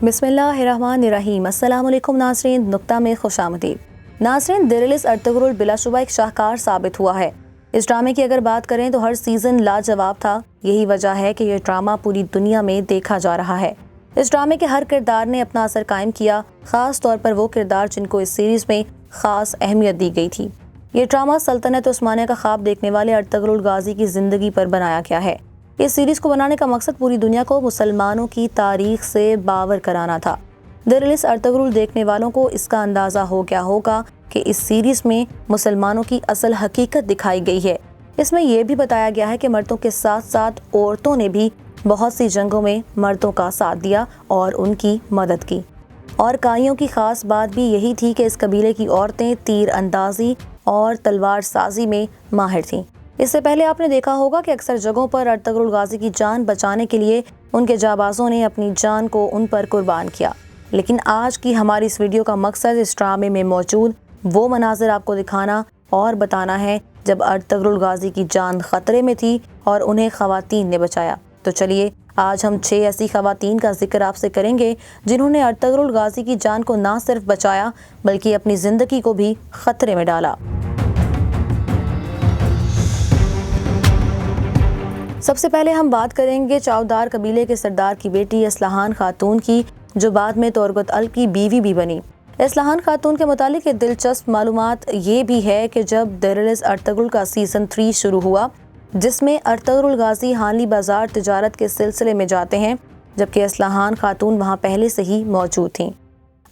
बिस्मिल्लाहिर्रहमानिर्रहीम। अस्सलाम वालेकुम नाज़रीन, नुक्ता में खुशामदीद। नाज़रीन, दिरिलिस अर्तुगरुल बिलाशुबा एक शाहकार साबित हुआ है। इस ड्रामे की अगर बात करें तो हर सीज़न लाजवाब था। यही वजह है कि ये ड्रामा पूरी दुनिया में देखा जा रहा है। इस ड्रामे के हर किरदार ने अपना असर कायम किया, ख़ास तौर पर वो किरदार जिनको इस सीरीज़ में ख़ास अहमियत दी गई थी। ये ड्रामा सल्तनत उस्मानिया का ख्वाब देखने वाले अर्तुगरुल गाजी की ज़िंदगी पर बनाया गया है। इस सीरीज़ को बनाने का मकसद पूरी दुनिया को मुसलमानों की तारीख से बावर कराना था। दिरिलिस अर्तुगरुल देखने वालों को इसका अंदाज़ा हो गया होगा कि इस सीरीज़ में मुसलमानों की असल हकीकत दिखाई गई है। इसमें यह भी बताया गया है कि मर्दों के साथ साथ औरतों ने भी बहुत सी जंगों में मर्दों का साथ दिया और उनकी मदद की। और काइयों की ख़ास बात भी यही थी कि इस कबीले की औरतें तीर अंदाजी और तलवार साजी में माहिर थीं। इससे पहले आपने देखा होगा कि अक्सर जगहों पर अर्तुगरुल गाजी की जान बचाने के लिए उनके जाबाजों ने अपनी जान को उन पर कुर्बान किया। लेकिन आज की हमारी इस वीडियो का मकसद इस ड्रामे में मौजूद वो मनाजिर आपको दिखाना और बताना है जब अर्तुगरुल गाजी की जान खतरे में थी और उन्हें ख़वातीन ने बचाया। तो चलिए आज हम 6 ऐसी ख़वातीन का जिक्र आपसे करेंगे जिन्होंने अर्तुगरुल गाजी की जान को ना सिर्फ बचाया बल्कि अपनी ज़िंदगी को भी खतरे में डाला। सबसे पहले हम बात करेंगे चावदार कबीले के सरदार की बेटी इस्लाहान खातून की, जो बाद में तुरगत अल की बीवी भी बनी। इस्लाहान खातून के मुतालिक दिलचस्प मालूमात ये भी है कि जब दिरिलिस अर्तुगरुल का सीज़न 3 शुरू हुआ, जिसमें अर्तुगरुल गाजी हानली बाजार तिजारत के सिलसिले में जाते हैं, जबकि इस्लाहान खातून वहाँ पहले से ही मौजूद थीं।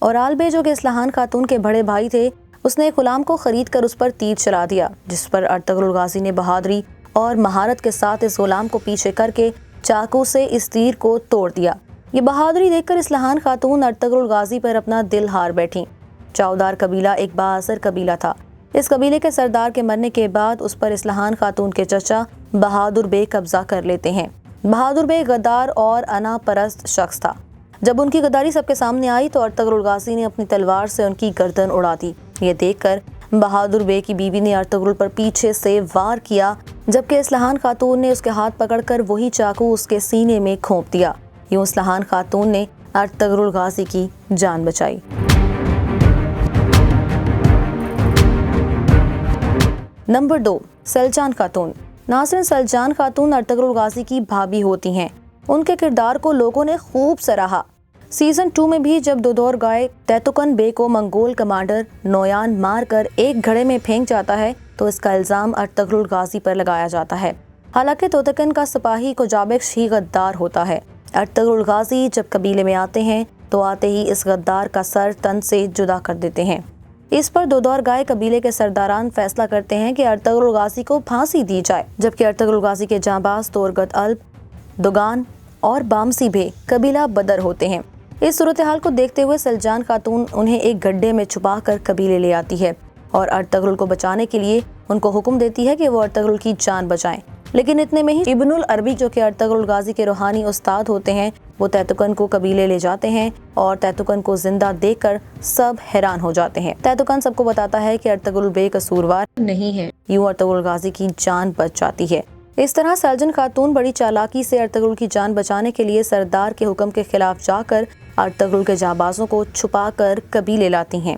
और आलबे जो कि इस्लाहान खातून के बड़े भाई थे, उसने एक गुलाम को ख़रीद कर उस पर तीर चला दिया, जिस पर अर्तुगरुल गाजी ने बहादुरी और महारत के साथ इस गुलाम को पीछे करके चाकू से इस तीर को तोड़ दिया। ये बहादुरी देखकर इस्लाहान खातून अर्तुगरुल गाजी पर अपना दिल हार बैठी। चावदार कबीला एक बाअसर कबीला था। इस कबीले के सरदार के मरने के बाद उस पर इस्लाहान खातून के चचा बहादुर बे कब्जा कर लेते हैं। बहादुर बे गद्दार और अना परस्त शख्स था। जब उनकी गद्दारी सबके सामने आई तो अर्तुगरुल गाजी ने अपनी तलवार से उनकी गर्दन उड़ा दी। ये देखकर बहादुर बे की बीवी ने अर्तुगरुल पर पीछे से वार किया, जबकि इस्लाहान खातून ने उसके हाथ पकड़कर वही चाकू उसके सीने में घोंप दिया। यूं इस्लाहान खातून ने अर्तुगरुल गाजी की जान बचाई। नंबर 2, सलजान खातून। नाज़रीन, सलजान खातून अर्तुगरुल गाजी की भाभी होती हैं। उनके किरदार को लोगों ने खूब सराहा। सीज़न 2 में भी जब दोदौर गाय तैतुकन बे को मंगोल कमांडर नोयान मार कर एक घड़े में फेंक जाता है तो इसका इल्ज़ाम अर्तुगरुल गाजी पर लगाया जाता है। हालांकि तोतकन का सिपाही कोजाबख्श ही गद्दार होता है। अर्तुगरुल गाजी जब कबीले में आते हैं तो आते ही इस गद्दार का सर तन से जुदा कर देते हैं। इस पर दोदौर गाय कबीले के सरदारान फैसला करते हैं कि अर्तुगरुल गाजी को फांसी दी जाए, जबकि अर्तुगरुल गाजी के जांबाज तुरगत अल्ब, दुगान और बामसी बे कबीला बदर होते हैं। इस सूरत हाल को देखते हुए सलजान खातून उन्हें एक गड्ढे में छुपा कर कबीले ले आती है और अर्तुगरुल को बचाने के लिए उनको हुक्म देती है कि वो अर्तुगरुल की जान बचाएं। लेकिन इतने में ही इब्नुल अरबी, जो कि अर्तुगरुल गाजी के रूहानी उस्ताद होते हैं, वो तैतुकन को कबीले ले जाते हैं और तैतुकन को जिंदा देखकर सब हैरान हो जाते हैं। तैतुकन सबको बताता है कि अर्तुगरुल बेकसूरवार नहीं है। यूं अर्तुगरुल गाजी की जान बच जाती है। इस तरह सलजान खातून बड़ी चालाकी से अर्तुगरुल की जान बचाने के लिए सरदार के हुक्म के खिलाफ जाकर अर्तुगरुल के जाबाजों को छुपा कर कबीले लाती हैं।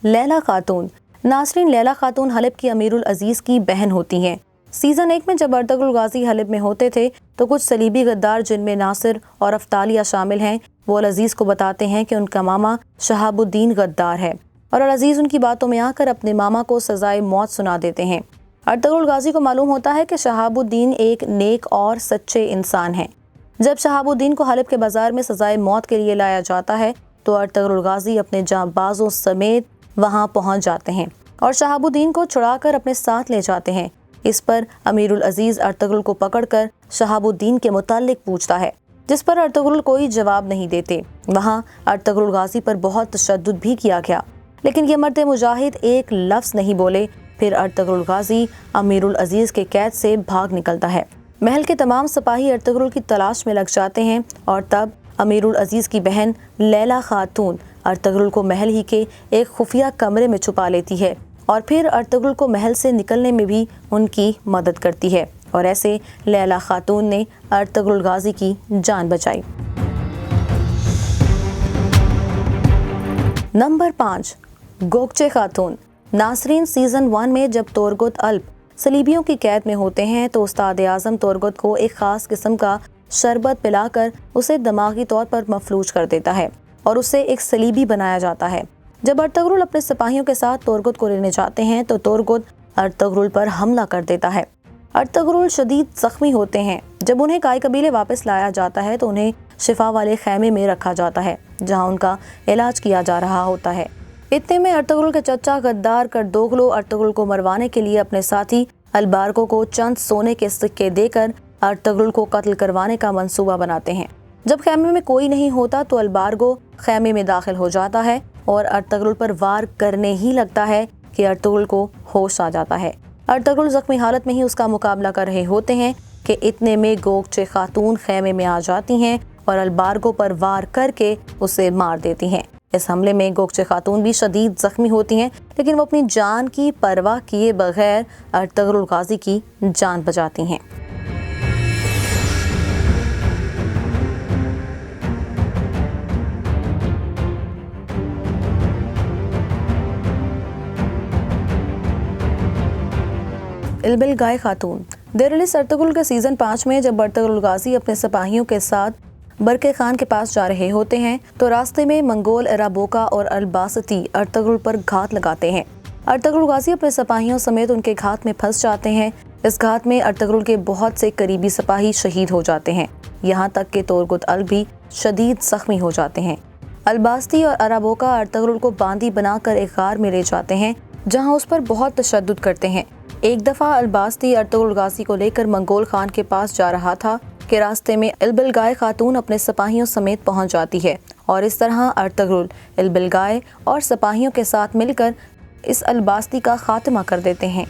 लैला खातून। नाज़रीन, लैला खातून हलब की अमीरुल अजीज़ की बहन होती हैं। सीज़न 1 में जब अर्तुगरुल गाजी हलब में होते थे तो कुछ सलीबी गद्दार, जिनमें नासिर और अफ्तालिया शामिल हैं, वो अल अजीज़ को बताते हैं कि उनका मामा शहाबुद्दीन गद्दार है और अल अजीज़ उनकी बातों में आकर अपने मामा को सजाए मौत सुना देते हैं। अर्तुगरुल गाजी को मालूम होता है कि शहाबुद्दीन एक नेक और सच्चे इंसान हैं। जब शहाबुद्दीन को हलब के बाजार में सजाए मौत के लिए लाया जाता है तो अर्तुगरुल गाजी अपने जांबाजों समेत वहां पहुंच जाते हैं और शहाबुद्दीन को छुड़ाकर अपने साथ ले जाते हैं। इस पर अमीरुल अजीज़ अर्तुगरुल को पकड़कर शहाबुद्दीन के मुताल्लिक पूछता है, जिस पर अर्तुगरुल कोई जवाब नहीं देते। वहां अर्तुगरुल गाजी पर बहुत तशद्दुद भी किया गया, लेकिन ये मर्द मुजाहिद एक लफ्ज़ नहीं बोले। फिर अर्तुगरुल गाजी अमीरुल अजीज़ के कैद से भाग निकलता है। महल के तमाम सिपाही अर्तुगरुल की तलाश में लग जाते हैं और तब अमीरुल अजीज़ की बहन लैला खातून अर्तुगरुल को महल ही के एक खुफिया कमरे में छुपा लेती है और फिर अर्तुगरुल को महल से निकलने में भी उनकी मदद करती है। اور ایسے لیلا خاتون نے ارطغرل غازی کی جان بچائی۔ نمبر 5، گوگچے خاتون۔ ناظرین، سیزن 1 میں جب تورگت الپ صلیبیوں کی قید میں ہوتے ہیں تو استاد اعظم تورگت کو ایک خاص قسم کا شربت پلا کر اسے دماغی طور پر مفلوج کر دیتا ہے اور اسے ایک صلیبی بنایا جاتا ہے۔ جب ارطغرل اپنے سپاہیوں کے ساتھ تورگت کو لینے جاتے ہیں تو تورگت ارطغرل پر حملہ کر دیتا ہے۔ ارطغرل شدید زخمی ہوتے ہیں۔ جب انہیں کائی قبیلے واپس لایا جاتا ہے تو انہیں شفا والے خیمے میں رکھا جاتا ہے جہاں ان کا علاج کیا جا رہا ہوتا ہے۔ اتنے میں ارطغرل کے چچا غدار کردوغلو ارطغرل کو مروانے کے لیے اپنے ساتھی البارگو کو چند سونے کے سکے دے کر ارطغرل کو قتل کروانے کا منصوبہ بناتے ہیں۔ جب خیمے میں کوئی نہیں ہوتا تو البارگو خیمے میں داخل ہو جاتا ہے اور ارطغرل پر وار کرنے ہی لگتا ہے کہ ارطغرل کو ہوش آ جاتا ہے۔ ارطغرل زخمی حالت میں ہی اس کا مقابلہ کر رہے ہوتے ہیں کہ اتنے میں گوگچے خاتون خیمے میں آ جاتی ہیں اور البارگو پر وار کر کے اسے مار دیتی ہیں۔ اس حملے میں گوگچے خاتون بھی شدید زخمی ہوتی ہیں لیکن وہ اپنی جان کی پرواہ کیے بغیر ارطغرل غازی کی جان بچاتی ہیں۔ البلگائے خاتون۔ دیرلس ارطغرل کے سیزن 5 میں جب ارطغرل غازی اپنے سپاہیوں کے ساتھ برقع خان کے پاس جا رہے ہوتے ہیں تو راستے میں منگول ارابوکا اور الباسطی ارطغرل پر گھات لگاتے ہیں۔ ارطغرل غازی اپنے سپاہیوں سمیت ان کے گھات میں پھنس جاتے ہیں۔ اس گھات میں ارطغرل کے بہت سے قریبی سپاہی شہید ہو جاتے ہیں، یہاں تک کہ تورگت الپ بھی شدید زخمی ہو جاتے ہیں۔ الباسطی اور ارابوکا ارطغرل کو باندی بنا کر ایک غار میں لے جاتے ہیں جہاں اس پر بہت تشدد کرتے ہیں۔ ایک دفعہ الباسطی ارطغرل غازی کو لے کر منگول خان کے پاس جا رہا تھا کہ راستے میں البلگائے خاتون اپنے سپاہیوں سمیت پہنچ جاتی ہے اور اس طرح ارطغرل البلگائے اور سپاہیوں کے ساتھ مل کر اس الباسطی کا خاتمہ کر دیتے ہیں۔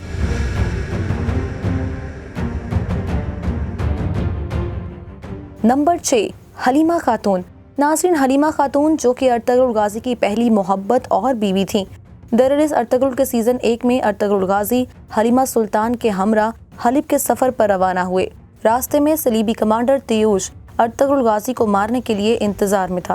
نمبر 6، حلیمہ خاتون۔ ناظرین، حلیمہ خاتون جو کہ ارطغرل غازی کی پہلی محبت اور بیوی تھیں، دیرلس ارطغرل کے سیزن 1 میں ارطغرل غازی حلیمہ سلطان کے ہمراہ حلب کے سفر پر روانہ ہوئے۔ راستے میں صلیبی کمانڈر تیوش ارطغرل غازی کو مارنے کے لیے انتظار میں تھا۔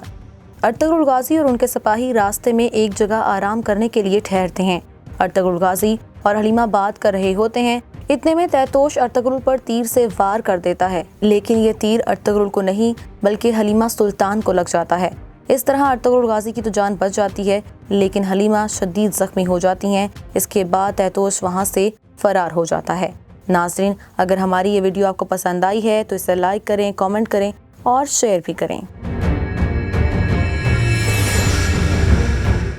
ارطغرل غازی اور ان کے سپاہی راستے میں ایک جگہ آرام کرنے کے لیے ٹھہرتے ہیں۔ ارطغرل غازی اور حلیمہ بات کر رہے ہوتے ہیں، اتنے میں تیتوش ارطغرل پر تیر سے وار کر دیتا ہے لیکن یہ تیر ارطغرل کو نہیں بلکہ حلیمہ سلطان کو لگ جاتا ہے۔ اس طرح ارطغرل غازی کی تو جان بچ جاتی ہے لیکن حلیمہ شدید زخمی ہو جاتی ہیں۔ اس کے بعد تیتوش وہاں سے فرار ہو جاتا ہے۔ ناظرین، اگر ہماری یہ ویڈیو آپ کو پسند آئی ہے تو اسے لائک کریں، کامنٹ کریں اور شیئر بھی کریں۔